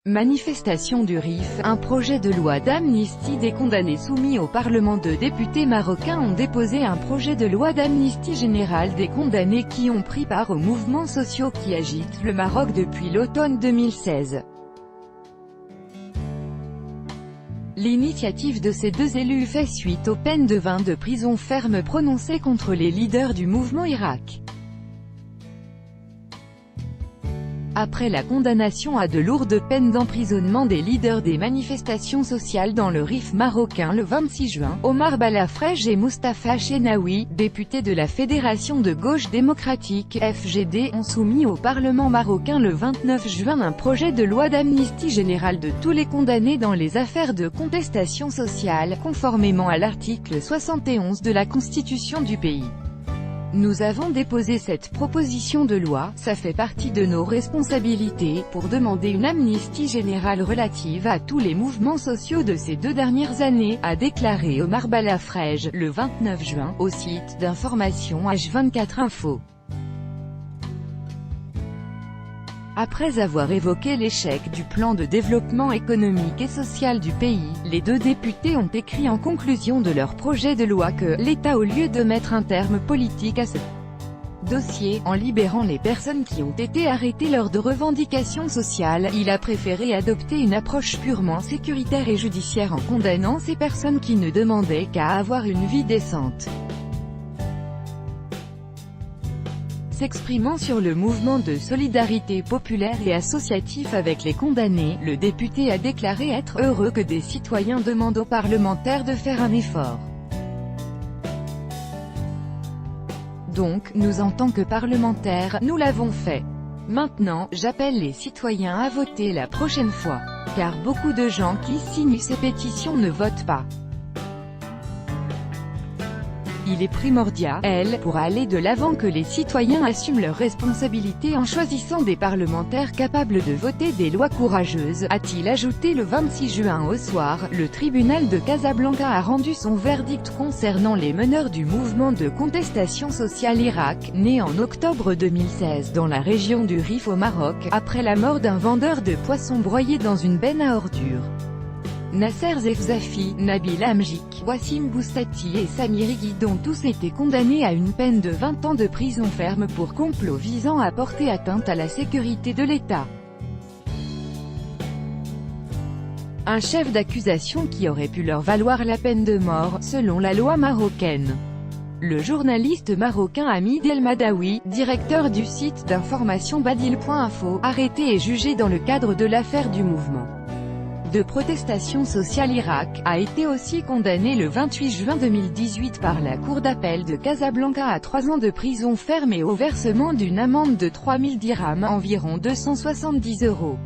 Manifestation du RIF, un projet de loi d'amnistie des condamnés soumis au Parlement. Deux députés marocains ont déposé un projet de loi d'amnistie générale des condamnés qui ont pris part aux mouvements sociaux qui agitent le Maroc depuis l'automne 2016. L'initiative de ces deux élus fait suite aux peines de 20 de prison ferme prononcées contre les leaders du mouvement Irak. Après la condamnation à de lourdes peines d'emprisonnement des leaders des manifestations sociales dans le RIF marocain le 26 juin, Omar Balafrej et Moustapha Chenaoui, députés de la Fédération de gauche démocratique (FGD), ont soumis au Parlement marocain le 29 juin un projet de loi d'amnistie générale de tous les condamnés dans les affaires de contestation sociale, conformément à l'article 71 de la Constitution du pays. Nous avons déposé cette proposition de loi, ça fait partie de nos responsabilités, pour demander une amnistie générale relative à tous les mouvements sociaux de ces 2 dernières années, a déclaré Omar Balafrej, le 29 juin, au site d'information H24 Info. Après avoir évoqué l'échec du plan de développement économique et social du pays, les deux députés ont écrit en conclusion de leur projet de loi que l'État, au lieu de mettre un terme politique à ce dossier, en libérant les personnes qui ont été arrêtées lors de revendications sociales, il a préféré adopter une approche purement sécuritaire et judiciaire en condamnant ces personnes qui ne demandaient qu'à avoir une vie décente. S'exprimant sur le mouvement de solidarité populaire et associatif avec les condamnés, le député a déclaré être heureux que des citoyens demandent aux parlementaires de faire un effort. Donc, nous en tant que parlementaires, nous l'avons fait. Maintenant, j'appelle les citoyens à voter la prochaine fois. Car beaucoup de gens qui signent ces pétitions ne votent pas. Il est primordial, pour aller de l'avant, que les citoyens assument leurs responsabilités en choisissant des parlementaires capables de voter des lois courageuses, a-t-il ajouté. Le 26 juin au soir, le tribunal de Casablanca a rendu son verdict concernant les meneurs du mouvement de contestation sociale Irak, né en octobre 2016 dans la région du Rif au Maroc, après la mort d'un vendeur de poissons broyés dans une benne à ordures. Nasser Zefzafi, Nabil Amjik, Wassim Boustati et Samir Guide ont tous été condamnés à une peine de 20 ans de prison ferme pour complot visant à porter atteinte à la sécurité de l'État. Un chef d'accusation qui aurait pu leur valoir la peine de mort, selon la loi marocaine. Le journaliste marocain Hamid El Madawi, directeur du site d'information Badil.info, arrêté et jugé dans le cadre de l'affaire du mouvement de protestation sociale Irak, a été aussi condamné le 28 juin 2018 par la Cour d'appel de Casablanca à 3 ans de prison ferme et au versement d'une amende de 3000 dirhams, environ 270 €.